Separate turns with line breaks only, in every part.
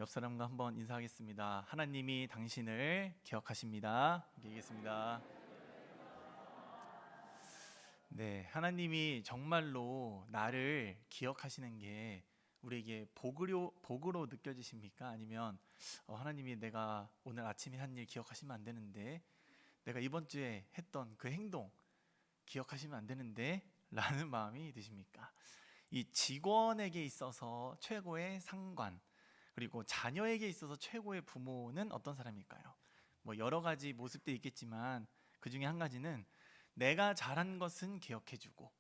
옆 사람과 한번 인사하겠습니다. 하나님이 당신을 기억하십니다. 얘기하겠습니다. 네, 하나님이 정말로 나를 기억하시는 게 우리에게 복으로 느껴지십니까? 아니면 하나님이 내가 오늘 아침에 한 일 기억하시면 안 되는데, 내가 이번 주에 했던 그 행동 기억하시면 안 되는데 라는 마음이 드십니까? 이 직원에게 있어서 최고의 상관, 그리고 자녀에게 있어서 최고의 부모는 어떤 사람일까요? 뭐 여러 가지 모습들이 있겠지만 그 중에 한 가지는 내가 잘한 것은 기억해주고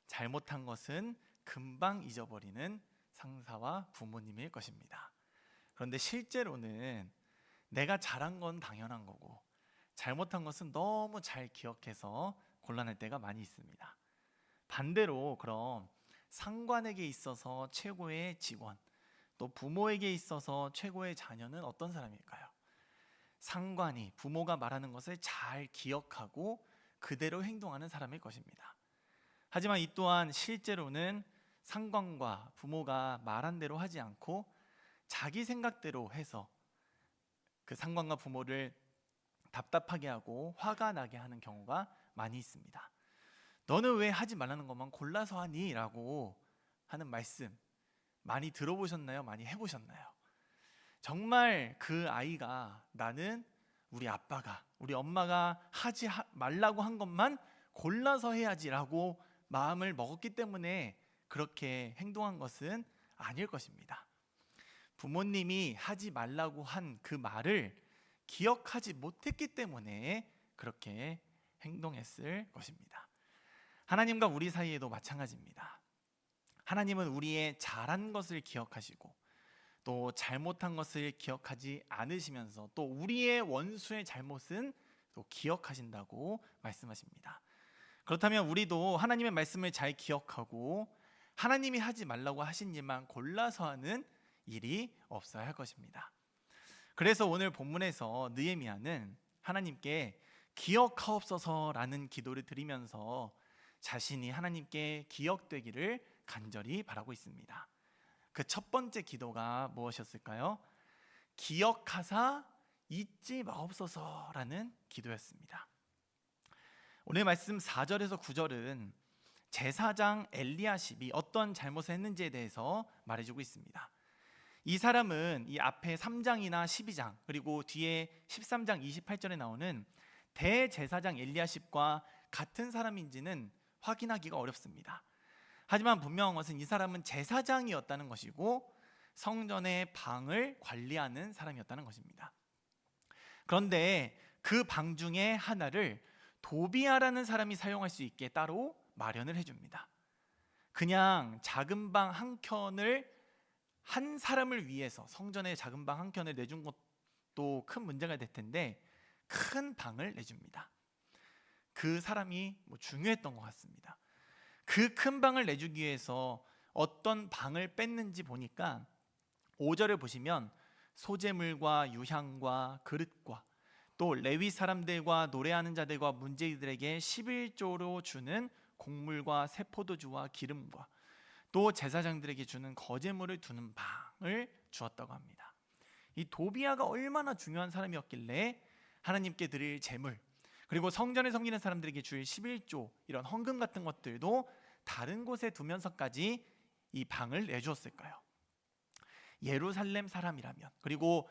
잘못한 것은 금방 잊어버리는 상사와 부모님일 것입니다. 그런데 실제로는 내가 잘한 건 당연한 거고 잘못한 것은 너무 잘 기억해서 곤란할 때가 많이 있습니다. 반대로 그럼 상관에게 있어서 최고의 직원, 또 부모에게 있어서 최고의 자녀는 어떤 사람일까요? 상관이 부모가 말하는 것을 잘 기억하고 그대로 행동하는 사람일 것입니다. 하지만 이 또한 실제로는 상관과 부모가 말한 대로 하지 않고 자기 생각대로 해서 그 상관과 부모를 답답하게 하고 화가 나게 하는 경우가 많이 있습니다. 너는 왜 하지 말라는 것만 골라서 하니? 라고 하는 말씀 많이 들어보셨나요? 많이 해보셨나요? 정말 그 아이가 나는 우리 아빠가 우리 엄마가 하지 말라고 한 것만 골라서 해야지 라고 마음을 먹었기 때문에 그렇게 행동한 것은 아닐 것입니다. 부모님이 하지 말라고 한 그 말을 기억하지 못했기 때문에 그렇게 행동했을 것입니다. 하나님과 우리 사이에도 마찬가지입니다. 하나님은 우리의 잘한 것을 기억하시고 또 잘못한 것을 기억하지 않으시면서 또 우리의 원수의 잘못은 또 기억하신다고 말씀하십니다. 그렇다면 우리도 하나님의 말씀을 잘 기억하고 하나님이 하지 말라고 하신 일만 골라서 하는 일이 없어야 할 것입니다. 그래서 오늘 본문에서 느헤미야는 하나님께 기억하옵소서라는 기도를 드리면서 자신이 하나님께 기억되기를 간절히 바라고 있습니다. 그 첫 번째 기도가 무엇이었을까요? 기억하사 잊지 마옵소서라는 기도였습니다. 오늘 말씀 4절에서 9절은 제사장 엘리야십이 어떤 잘못을 했는지에 대해서 말해주고 있습니다. 이 사람은 이 앞에 3장이나 12장 그리고 뒤에 13장 28절에 나오는 대제사장 엘리야십과 같은 사람인지는 확인하기가 어렵습니다. 하지만 분명한 것은 이 사람은 제사장이었다는 것이고 성전의 방을 관리하는 사람이었다는 것입니다. 그런데 그 방 중에 하나를 도비야라는 사람이 사용할 수 있게 따로 마련을 해줍니다. 그냥 작은 방 한 켠을 한 사람을 위해서 성전의 작은 방 한 켠을 내준 것도 큰 문제가 될 텐데 큰 방을 내줍니다. 그 사람이 중요했던 것 같습니다. 그 큰 방을 내주기 위해서 어떤 방을 뺐는지 보니까 5절을 보시면 소재물과 유향과 그릇과 또 레위 사람들과 노래하는 자들과 문제들에게 11조로 주는 곡물과 새포도주와 기름과 또 제사장들에게 주는 거제물을 두는 방을 주었다고 합니다. 이 도비야가 얼마나 중요한 사람이었길래 하나님께 드릴 제물 그리고 성전에 섬기는 사람들에게 줄 11조 이런 헌금 같은 것들도 다른 곳에 두면서까지 이 방을 내주었을까요? 예루살렘 사람이라면 그리고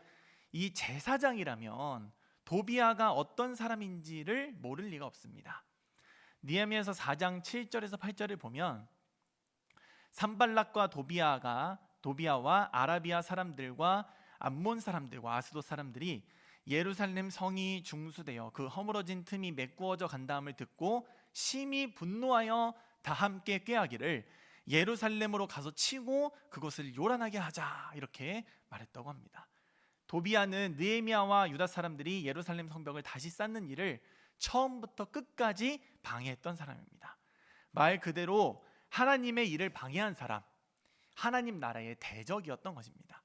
이 제사장이라면 도비야가 어떤 사람인지를 모를 리가 없습니다. 느헤미야서 4장 7절에서 8절을 보면 산발락과 도비야와 아라비아 사람들과 암몬 사람들과 아스돗 사람들이 예루살렘 성이 중수되어 그 허물어진 틈이 메꾸어져 간다함을 듣고 심히 분노하여 다 함께 꾀하기를 예루살렘으로 가서 치고 그곳을 요란하게 하자 이렇게 말했다고 합니다. 도비야는 느헤미야와 유다 사람들이 예루살렘 성벽을 다시 쌓는 일을 처음부터 끝까지 방해했던 사람입니다. 말 그대로 하나님의 일을 방해한 사람, 하나님 나라의 대적이었던 것입니다.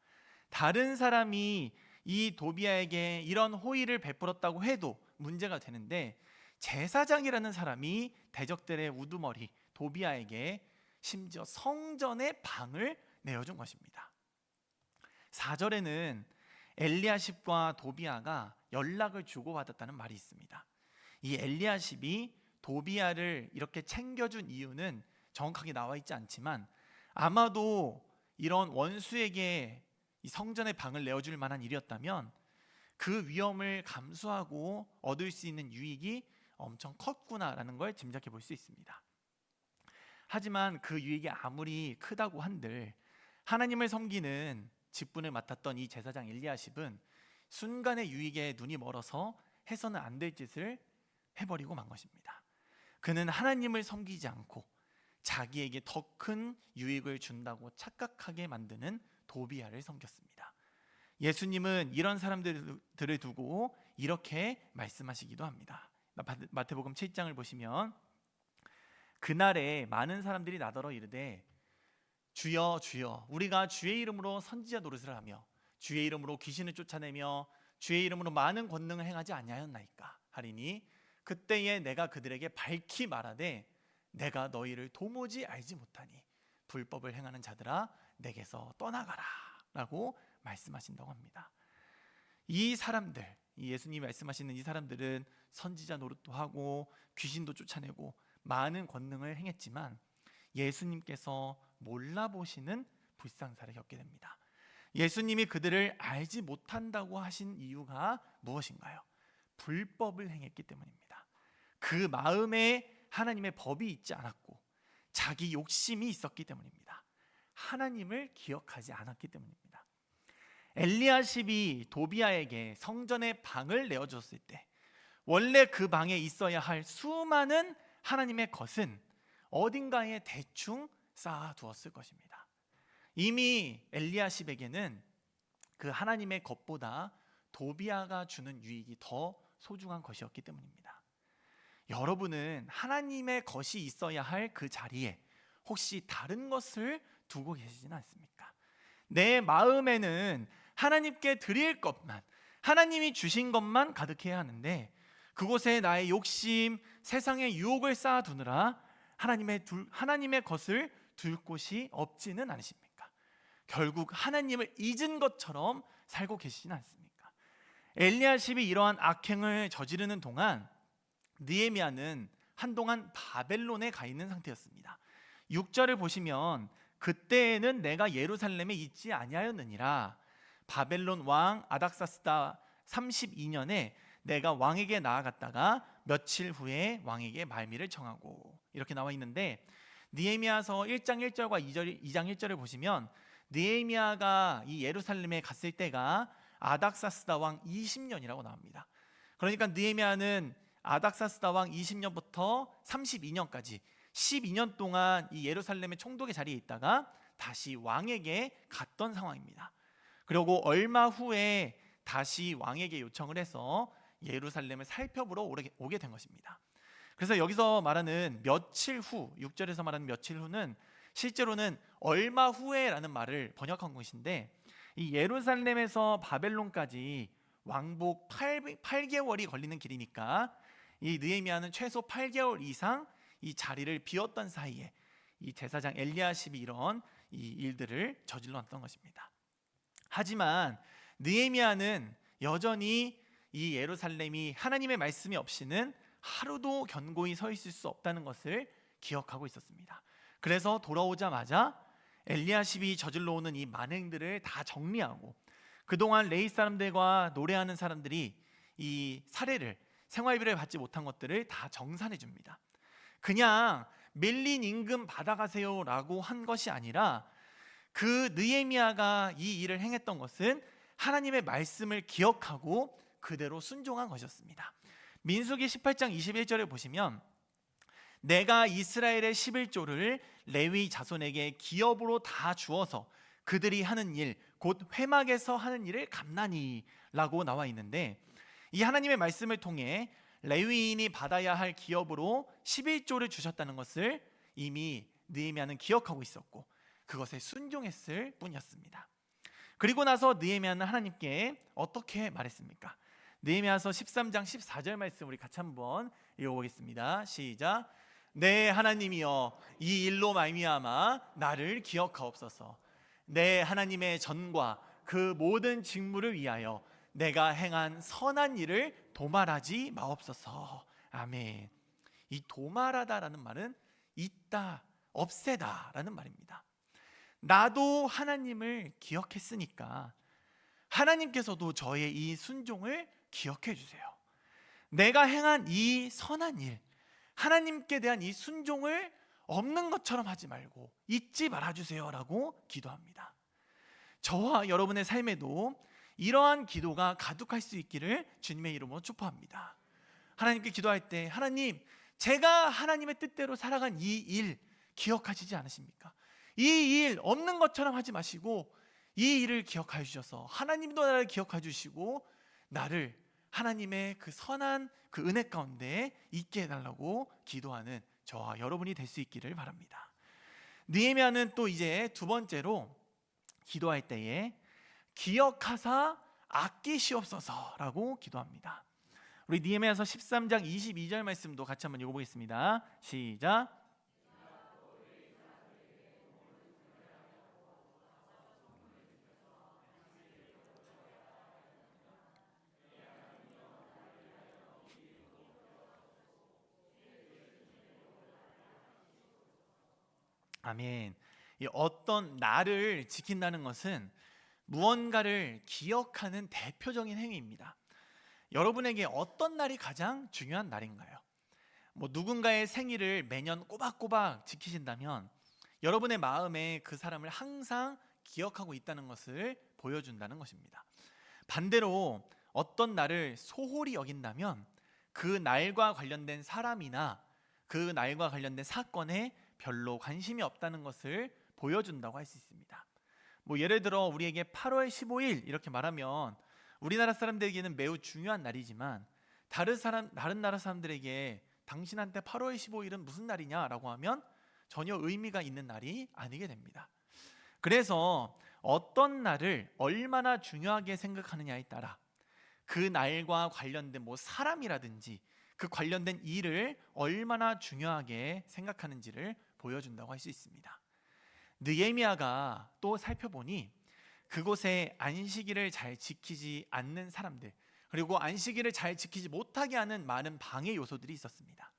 다른 사람이 이 도비야에게 이런 호의를 베풀었다고 해도 문제가 되는데 제사장이라는 사람이 대적들의 우두머리 도비야에게 심지어 성전의 방을 내어준 것입니다. 4절에는 엘리야십과 도비야가 연락을 주고받았다는 말이 있습니다. 이 엘리야십이 도비야를 이렇게 챙겨준 이유는 정확하게 나와 있지 않지만 아마도 이런 원수에게 이 성전의 방을 내어줄 만한 일이었다면 그 위험을 감수하고 얻을 수 있는 유익이 엄청 컸구나라는 걸 짐작해 볼 수 있습니다. 하지만 그 유익이 아무리 크다고 한들 하나님을 섬기는 직분을 맡았던 이 제사장 엘리야십은 순간의 유익에 눈이 멀어서 해서는 안 될 짓을 해버리고 만 것입니다. 그는 하나님을 섬기지 않고 자기에게 더 큰 유익을 준다고 착각하게 만드는 도비야를 섬겼습니다. 예수님은 이런 사람들을 두고 이렇게 말씀하시기도 합니다. 마태복음 7장을 보시면 그날에 많은 사람들이 나더러 이르되 주여 주여 우리가 주의 이름으로 선지자 노릇을 하며 주의 이름으로 귀신을 쫓아내며 주의 이름으로 많은 권능을 행하지 아니하였나이까 하리니 그때에 내가 그들에게 밝히 말하되 내가 너희를 도무지 알지 못하니 불법을 행하는 자들아 내게서 떠나가라 라고 말씀하신다고 합니다. 이 사람들, 이 예수님이 말씀하시는 이 사람들은 선지자 노릇도 하고 귀신도 쫓아내고 많은 권능을 행했지만 예수님께서 몰라보시는 불상사를 겪게 됩니다. 예수님이 그들을 알지 못한다고 하신 이유가 무엇인가요? 불법을 행했기 때문입니다. 그 마음에 하나님의 법이 있지 않았고 자기 욕심이 있었기 때문입니다. 하나님을 기억하지 않았기 때문입니다. 엘리야십이 도비야에게 성전의 방을 내어줬을 때 원래 그 방에 있어야 할 수많은 하나님의 것은 어딘가에 대충 쌓아두었을 것입니다. 이미 엘리야십에게는 그 하나님의 것보다 도비야가 주는 유익이 더 소중한 것이었기 때문입니다. 여러분은 하나님의 것이 있어야 할 그 자리에 혹시 다른 것을 두고 계시지는 않습니까? 내 마음에는 하나님께 드릴 것만, 하나님이 주신 것만 가득해야 하는데 그곳에 나의 욕심, 세상의 유혹을 쌓아두느라 하나님의 것을 둘 곳이 없지는 않으십니까? 결국 하나님을 잊은 것처럼 살고 계시지는 않습니까? 엘리야십이 이러한 악행을 저지르는 동안 느헤미야는 한동안 바벨론에 가 있는 상태였습니다. 6절을 보시면 그때에는 내가 예루살렘에 있지 아니하였느니라 바벨론 왕 아닥사스다 32년에 내가 왕에게 나아갔다가 며칠 후에 왕에게 말미를 청하고 이렇게 나와 있는데 느헤미야서 1장 1절과 2장 1절을 보시면 느헤미야가 이 예루살렘에 갔을 때가 아닥사스다 왕 20년이라고 나옵니다. 그러니까 느헤미야는 아닥사스다 왕 20년부터 32년까지 12년 동안 이 예루살렘의 총독의 자리에 있다가 다시 왕에게 갔던 상황입니다. 그리고 얼마 후에 다시 왕에게 요청을 해서 예루살렘을 살펴보러 오게 된 것입니다. 그래서 여기서 말하는 며칠 후, 6절에서 말하는 며칠 후는 실제로는 얼마 후에라는 말을 번역한 것인데 이 예루살렘에서 바벨론까지 왕복 8개월이 걸리는 길이니까 이 느헤미야는 최소 8개월 이상 이 자리를 비웠던 사이에 이 제사장 엘리야십이 이런 이 일들을 저질렀던 것입니다. 하지만 느헤미야는 여전히 이 예루살렘이 하나님의 말씀이 없이는 하루도 견고히 서 있을 수 없다는 것을 기억하고 있었습니다. 그래서 돌아오자마자 엘리야십이 저질러 오는 이 만행들을 다 정리하고 그동안 레위 사람들과 노래하는 사람들이 이 사례를 생활비를 받지 못한 것들을 다 정산해 줍니다. 그냥 밀린 임금 받아가세요라고 한 것이 아니라 그 느헤미야가 이 일을 행했던 것은 하나님의 말씀을 기억하고 그대로 순종한 것이었습니다. 민수기 18장 21절에 보시면 내가 이스라엘의 11조를 레위 자손에게 기업으로 다 주어서 그들이 하는 일 곧 회막에서 하는 일을 갚나니 라고 나와 있는데 이 하나님의 말씀을 통해 레위인이 받아야 할 기업으로 11조를 주셨다는 것을 이미 느헤미야는 기억하고 있었고 그것에 순종했을 뿐이었습니다. 그리고 나서 느헤미야는 하나님께 어떻게 말했습니까? 느헤미야서 13장 14절 말씀 우리 같이 한번 읽어보겠습니다. 시작. 네 하나님이여 이 일로 말미암아 나를 기억하옵소서. 내 하나님의 전과 그 모든 직무를 위하여 내가 행한 선한 일을 도말하지 마옵소서. 아멘. 이 도말하다라는 말은 있다, 없애다라는 말입니다. 나도 하나님을 기억했으니까 하나님께서도 저의 이 순종을 기억해 주세요. 내가 행한 이 선한 일, 하나님께 대한 이 순종을 없는 것처럼 하지 말고 잊지 말아주세요 라고 기도합니다. 저와 여러분의 삶에도 이러한 기도가 가득할 수 있기를 주님의 이름으로 축복합니다. 하나님께 기도할 때, 하나님, 제가 하나님의 뜻대로 살아간 이 일 기억하시지 않으십니까? 이 일 없는 것처럼 하지 마시고 이 일을 기억하여 주셔서 하나님도 나를 기억하여 주시고 나를 하나님의 그 선한 그 은혜 가운데 있게 해달라고 기도하는 저와 여러분이 될 수 있기를 바랍니다. 느헤미야는 또 이제 두 번째로 기도할 때에 기억하사 아끼시옵소서라고 기도합니다. 우리 느헤미야서 13장 22절 말씀도 같이 한번 읽어보겠습니다. 시작. 아멘. 이 어떤 나를 지킨다는 것은 무언가를 기억하는 대표적인 행위입니다. 여러분에게 어떤 날이 가장 중요한 날인가요? 누군가의 생일을 매년 꼬박꼬박 지키신다면 여러분의 마음에 그 사람을 항상 기억하고 있다는 것을 보여준다는 것입니다. 반대로 어떤 날을 소홀히 여긴다면 그 날과 관련된 사람이나 그 날과 관련된 사건에 별로 관심이 없다는 것을 보여준다고 할 수 있습니다. 예를 들어 우리에게 8월 15일 이렇게 말하면 우리나라 사람들에게는 매우 중요한 날이지만 다른 나라 사람들에게 당신한테 8월 15일은 무슨 날이냐라고 하면 전혀 의미가 있는 날이 아니게 됩니다. 그래서 어떤 날을 얼마나 중요하게 생각하느냐에 따라 그 날과 관련된 사람이라든지 그 관련된 일을 얼마나 중요하게 생각하는지를 보여준다고 할 수 있습니다. 느헤미야가 또 살펴보니 그곳에 안식일을 잘 지키지 않는 사람들, 그리고 안식일을 잘 지키지 못하게 하는 많은 방해 요소들이 있었습니다.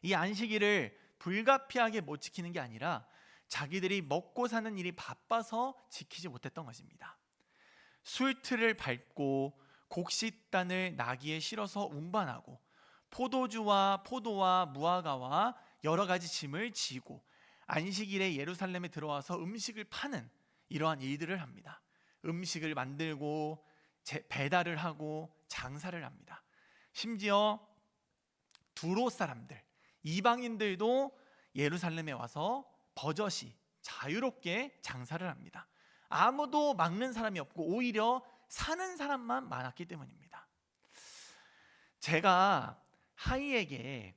이 안식일을 불가피하게 못 지키는 게 아니라 자기들이 먹고 사는 일이 바빠서 지키지 못했던 것입니다. 술틀을 밟고 곡식단을 나귀에 실어서 운반하고 포도주와 포도와 무화과와 여러 가지 짐을 지고 안식일에 예루살렘에 들어와서 음식을 파는 이러한 일들을 합니다. 음식을 만들고 배달을 하고 장사를 합니다. 심지어 두로 사람들, 이방인들도 예루살렘에 와서 버젓이 자유롭게 장사를 합니다. 아무도 막는 사람이 없고 오히려 사는 사람만 많았기 때문입니다. 제가 하이에게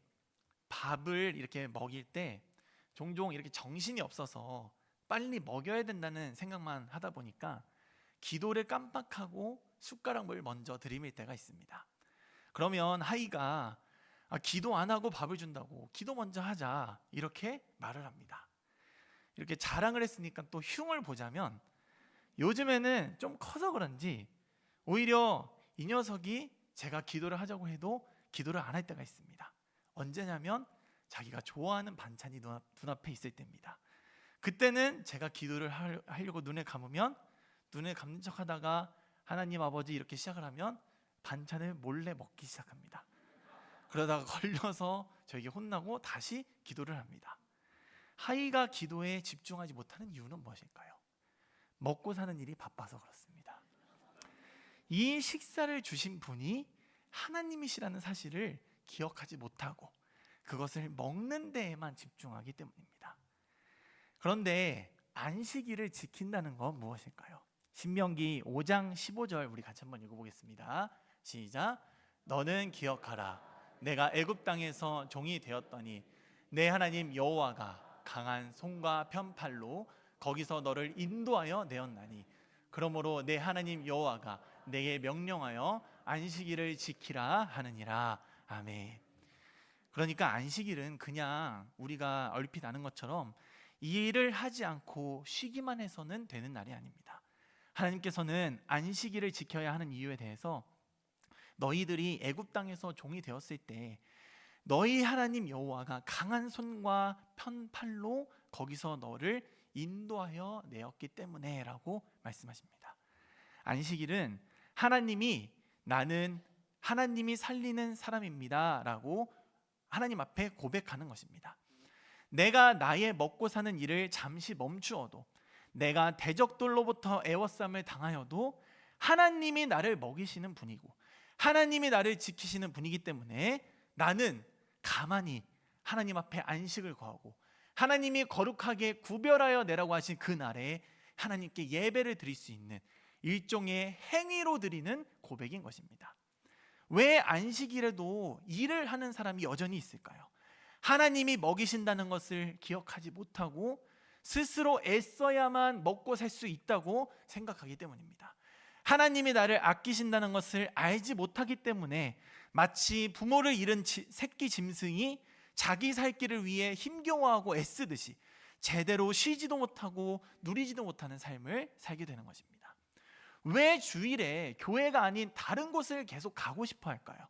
밥을 이렇게 먹일 때 종종 이렇게 정신이 없어서 빨리 먹여야 된다는 생각만 하다 보니까 기도를 깜빡하고 숟가락을 먼저 들이밀 때가 있습니다. 그러면 하이가 기도 안 하고 밥을 준다고 기도 먼저 하자 이렇게 말을 합니다. 이렇게 자랑을 했으니까 또 흉을 보자면 요즘에는 좀 커서 그런지 오히려 이 녀석이 제가 기도를 하자고 해도 기도를 안 할 때가 있습니다. 언제냐면 자기가 좋아하는 반찬이 눈앞에 있을 때입니다. 그때는 제가 기도를 하려고 눈을 감으면 눈을 감는 척 하다가 하나님 아버지 이렇게 시작을 하면 반찬을 몰래 먹기 시작합니다. 그러다가 걸려서 저에게 혼나고 다시 기도를 합니다. 하이가 기도에 집중하지 못하는 이유는 무엇일까요? 먹고 사는 일이 바빠서 그렇습니다. 이 식사를 주신 분이 하나님이시라는 사실을 기억하지 못하고 그것을 먹는 데에만 집중하기 때문입니다. 그런데 안식일을 지킨다는 건 무엇일까요? 신명기 5장 15절 우리 같이 한번 읽어보겠습니다. 시작. 너는 기억하라. 내가 애굽 땅에서 종이 되었더니 내 하나님 여호와가 강한 손과 편팔로 거기서 너를 인도하여 내었나니 그러므로 내 하나님 여호와가 내게 명령하여 안식일을 지키라 하느니라. 아멘. 그러니까 안식일은 그냥 우리가 얼핏 아는 것처럼 일을 하지 않고 쉬기만 해서는 되는 날이 아닙니다. 하나님께서는 안식일을 지켜야 하는 이유에 대해서 너희들이 애굽 땅에서 종이 되었을 때 너희 하나님 여호와가 강한 손과 편팔로 거기서 너를 인도하여 내었기 때문에 라고 말씀하십니다. 안식일은 하나님이 나는 하나님이 살리는 사람입니다 라고 하나님 앞에 고백하는 것입니다. 내가 나의 먹고 사는 일을 잠시 멈추어도, 내가 대적들로부터 애워싸움을 당하여도 하나님이 나를 먹이시는 분이고 하나님이 나를 지키시는 분이기 때문에 나는 가만히 하나님 앞에 안식을 거하고 하나님이 거룩하게 구별하여 내라고 하신 그 날에 하나님께 예배를 드릴 수 있는 일종의 행위로 드리는 고백인 것입니다. 왜 안식일에도 일을 하는 사람이 여전히 있을까요? 하나님이 먹이신다는 것을 기억하지 못하고 스스로 애써야만 먹고 살 수 있다고 생각하기 때문입니다. 하나님이 나를 아끼신다는 것을 알지 못하기 때문에 마치 부모를 잃은 새끼 짐승이 자기 살 길을 위해 힘겨워하고 애쓰듯이 제대로 쉬지도 못하고 누리지도 못하는 삶을 살게 되는 것입니다. 왜 주일에 교회가 아닌 다른 곳을 계속 가고 싶어 할까요?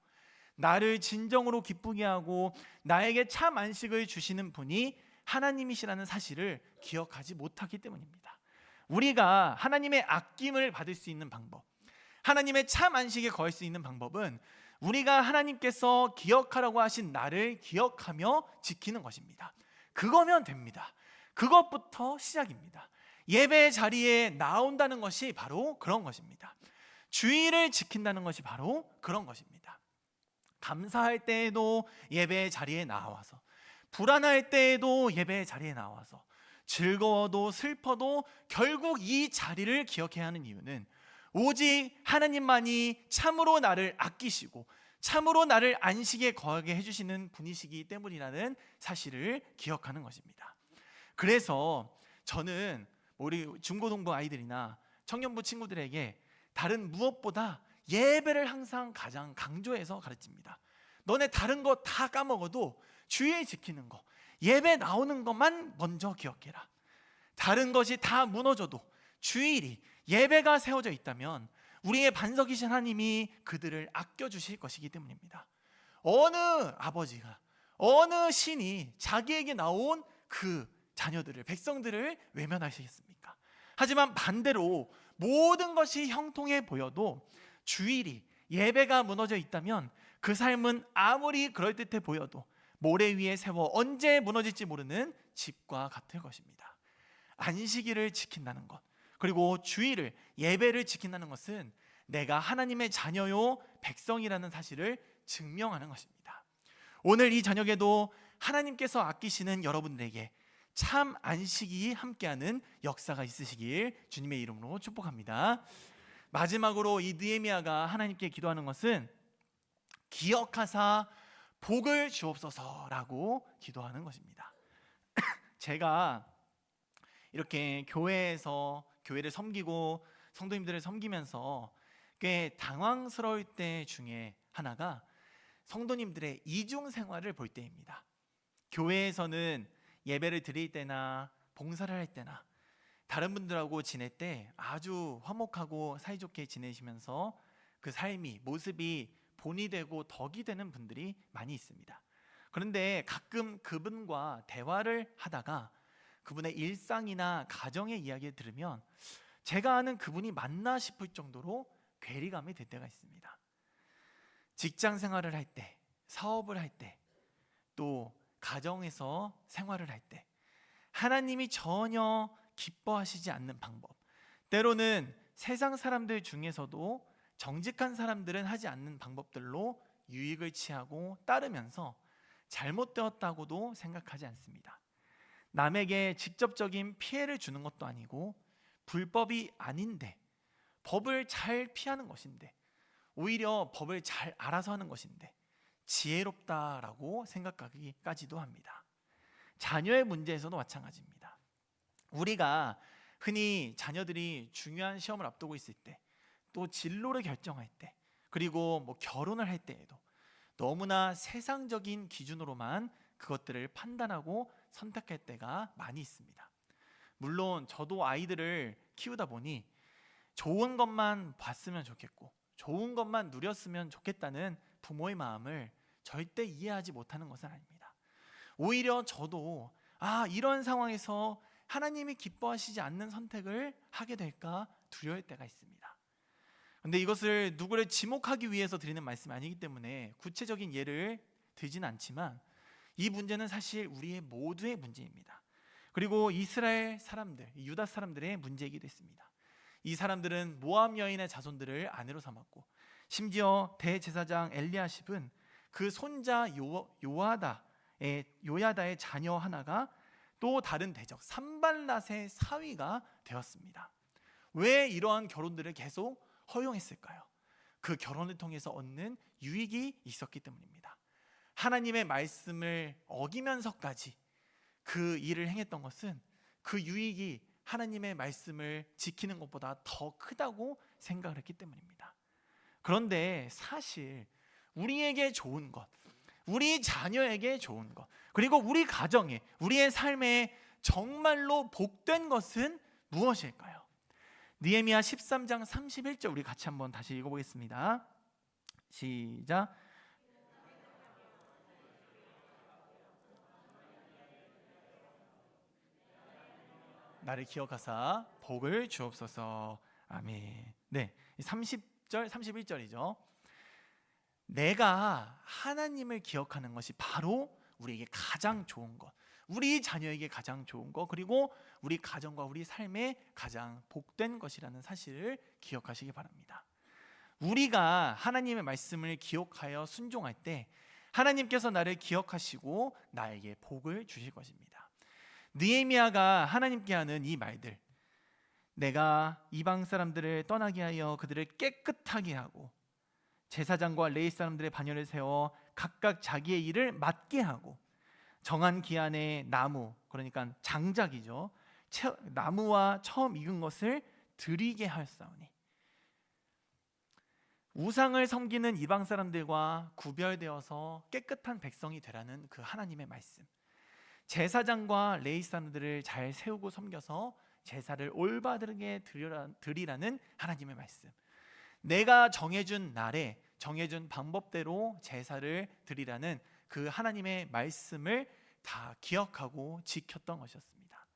나를 진정으로 기쁘게 하고 나에게 참 안식을 주시는 분이 하나님이시라는 사실을 기억하지 못하기 때문입니다. 우리가 하나님의 아낌을 받을 수 있는 방법, 하나님의 참 안식에 거할 수 있는 방법은 우리가 하나님께서 기억하라고 하신 날을 기억하며 지키는 것입니다. 그거면 됩니다. 그것부터 시작입니다. 예배 자리에 나온다는 것이 바로 그런 것입니다. 주일을 지킨다는 것이 바로 그런 것입니다. 감사할 때에도 예배 자리에 나와서, 불안할 때에도 예배 자리에 나와서, 즐거워도 슬퍼도 결국 이 자리를 기억해야 하는 이유는 오직 하나님만이 참으로 나를 아끼시고 참으로 나를 안식에 거하게 해주시는 분이시기 때문이라는 사실을 기억하는 것입니다. 그래서 저는 우리 중고등부 아이들이나 청년부 친구들에게 다른 무엇보다 예배를 항상 가장 강조해서 가르칩니다. 너네 다른 거 다 까먹어도 주일 지키는 거, 예배 나오는 것만 먼저 기억해라. 다른 것이 다 무너져도 주일이, 예배가 세워져 있다면 우리의 반석이신 하나님이 그들을 아껴주실 것이기 때문입니다. 어느 아버지가, 어느 신이 자기에게 나온 그 자녀들을, 백성들을 외면하시겠습니까? 하지만 반대로 모든 것이 형통해 보여도 주일이, 예배가 무너져 있다면 그 삶은 아무리 그럴듯해 보여도 모래 위에 세워 언제 무너질지 모르는 집과 같을 것입니다. 안식일을 지킨다는 것, 그리고 주일을, 예배를 지킨다는 것은 내가 하나님의 자녀요 백성이라는 사실을 증명하는 것입니다. 오늘 이 저녁에도 하나님께서 아끼시는 여러분들에게 참 안식이 함께하는 역사가 있으시길 주님의 이름으로 축복합니다. 마지막으로 이 느헤미야가 하나님께 기도하는 것은 기억하사 복을 주옵소서라고 기도하는 것입니다. 제가 이렇게 교회에서 교회를 섬기고 성도님들을 섬기면서 꽤 당황스러울 때 중에 하나가 성도님들의 이중 생활을 볼 때입니다. 교회에서는 예배를 드릴 때나 봉사를 할 때나 다른 분들하고 지낼 때 아주 화목하고 사이좋게 지내시면서 그 삶이, 모습이 본이 되고 덕이 되는 분들이 많이 있습니다. 그런데 가끔 그분과 대화를 하다가 그분의 일상이나 가정의 이야기를 들으면 제가 아는 그분이 맞나 싶을 정도로 괴리감이 들 때가 있습니다. 직장 생활을 할 때, 사업을 할 때, 또 가정에서 생활을 할 때 하나님이 전혀 기뻐하시지 않는 방법, 때로는 세상 사람들 중에서도 정직한 사람들은 하지 않는 방법들로 유익을 취하고 따르면서 잘못되었다고도 생각하지 않습니다. 남에게 직접적인 피해를 주는 것도 아니고 불법이 아닌데, 법을 잘 피하는 것인데, 오히려 법을 잘 알아서 하는 것인데 지혜롭다라고 생각하기까지도 합니다. 자녀의 문제에서도 마찬가지입니다. 우리가 흔히 자녀들이 중요한 시험을 앞두고 있을 때, 또 진로를 결정할 때, 그리고 결혼을 할 때에도 너무나 세상적인 기준으로만 그것들을 판단하고 선택할 때가 많이 있습니다. 물론 저도 아이들을 키우다 보니 좋은 것만 봤으면 좋겠고 좋은 것만 누렸으면 좋겠다는 부모의 마음을 절대 이해하지 못하는 것은 아닙니다. 오히려 저도 이런 상황에서 하나님이 기뻐하시지 않는 선택을 하게 될까 두려울 때가 있습니다. 그런데 이것을 누구를 지목하기 위해서 드리는 말씀이 아니기 때문에 구체적인 예를 들지는 않지만 이 문제는 사실 우리의 모두의 문제입니다. 그리고 이스라엘 사람들, 유다 사람들의 문제이기도 했습니다. 이 사람들은 모압 여인의 자손들을 아내로 삼았고 심지어 대제사장 엘리야십은 그 손자 요야다의 자녀 하나가 또 다른 대적 산발랏의 사위가 되었습니다. 왜 이러한 결혼들을 계속 허용했을까요? 그 결혼을 통해서 얻는 유익이 있었기 때문입니다. 하나님의 말씀을 어기면서까지 그 일을 행했던 것은 그 유익이 하나님의 말씀을 지키는 것보다 더 크다고 생각을 했기 때문입니다. 그런데 사실 우리에게 좋은 것, 우리 자녀에게 좋은 것, 그리고 우리 가정에, 우리의 삶에 정말로 복된 것은 무엇일까요? 느헤미야 13장 31절 우리 같이 한번 다시 읽어보겠습니다. 시작. 나를 기억하사 복을 주옵소서. 아멘. 네, 30절 31절이죠. 내가 하나님을 기억하는 것이 바로 우리에게 가장 좋은 것, 우리 자녀에게 가장 좋은 것, 그리고 우리 가정과 우리 삶에 가장 복된 것이라는 사실을 기억하시기 바랍니다. 우리가 하나님의 말씀을 기억하여 순종할 때 하나님께서 나를 기억하시고 나에게 복을 주실 것입니다. 느헤미야가 하나님께 하는 이 말들, 내가 이방 사람들을 떠나게 하여 그들을 깨끗하게 하고 제사장과 레위 사람들의 반열을 세워 각각 자기의 일을 맡게 하고 정한 기한에 나무, 그러니까 장작이죠, 나무와 처음 익은 것을 드리게 하였사오니, 우상을 섬기는 이방 사람들과 구별되어서 깨끗한 백성이 되라는 그 하나님의 말씀, 제사장과 레위 사람들을 잘 세우고 섬겨서 제사를 올바르게 드리라는 하나님의 말씀, 내가 정해준 날에 정해준 방법대로 제사를 드리라는 그 하나님의 말씀을 다 기억하고 지켰던 것이었습니다.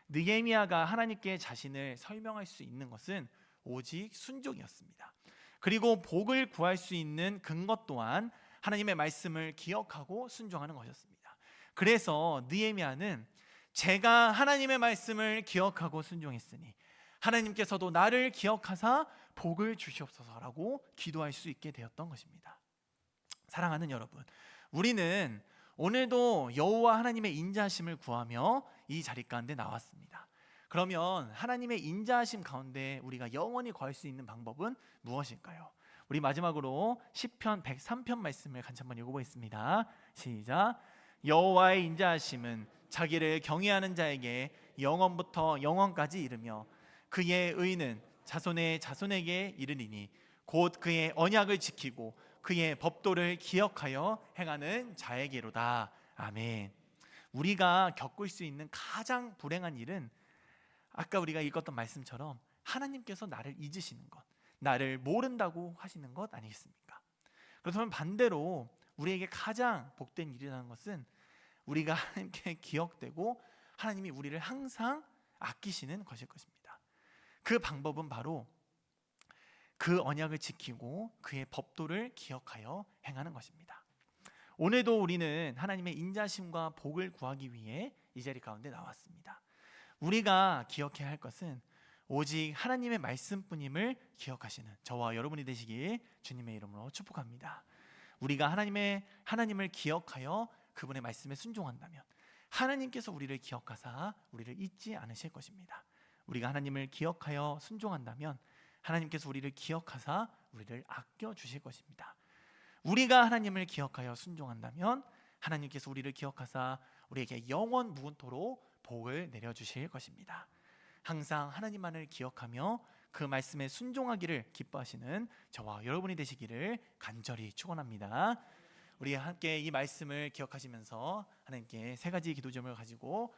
느헤미야가 하나님께 자신을 설명할 수 있는 것은 오직 순종이었습니다. 그리고 복을 구할 수 있는 근거 또한 하나님의 말씀을 기억하고 순종하는 것이었습니다. 그래서 느헤미야는 제가 하나님의 말씀을 기억하고 순종했으니 하나님께서도 나를 기억하사 복을 주시옵소서라고 기도할 수 있게 되었던 것입니다. 사랑하는 여러분, 우리는 오늘도 여호와 하나님의 인자하심을 구하며 이 자리 가운데 나왔습니다. 그러면 하나님의 인자하심 가운데 우리가 영원히 구할 수 있는 방법은 무엇일까요? 우리 마지막으로 시편 103편 말씀을 같이 한번 읽어보겠습니다. 시작. 여호와의 인자하심은 자기를 경외하는 자에게 영원부터 영원까지 이르며 그의 의는 자손의 자손에게 이르리니 곧 그의 언약을 지키고 그의 법도를 기억하여 행하는 자에게로다. 아멘. 우리가 겪을 수 있는 가장 불행한 일은 아까 우리가 읽었던 말씀처럼 하나님께서 나를 잊으시는 것, 나를 모른다고 하시는 것 아니겠습니까? 그렇다면 반대로 우리에게 가장 복된 일이라는 것은 우리가 하나님께 기억되고 하나님이 우리를 항상 아끼시는 것일 것입니다. 그 방법은 바로 그 언약을 지키고 그의 법도를 기억하여 행하는 것입니다. 오늘도 우리는 하나님의 인자심과 복을 구하기 위해 이 자리 가운데 나왔습니다. 우리가 기억해야 할 것은 오직 하나님의 말씀뿐임을 기억하시는 저와 여러분이 되시길 주님의 이름으로 축복합니다. 우리가 하나님을 기억하여 그분의 말씀에 순종한다면 하나님께서 우리를 기억하사 우리를 잊지 않으실 것입니다. 우리가 하나님을 기억하여 순종한다면 하나님께서 우리를 기억하사 우리를 아껴 주실 것입니다. 우리가 하나님을 기억하여 순종한다면 하나님께서 우리를 기억하사 우리에게 영원 무궁토록 복을 내려주실 것입니다. 항상 하나님만을 기억하며 그 말씀에 순종하기를 기뻐하시는 저와 여러분이 되시기를 간절히 축원합니다. 우리 함께 이 말씀을 기억하시면서 하나님께 세 가지 기도 제목을 가지고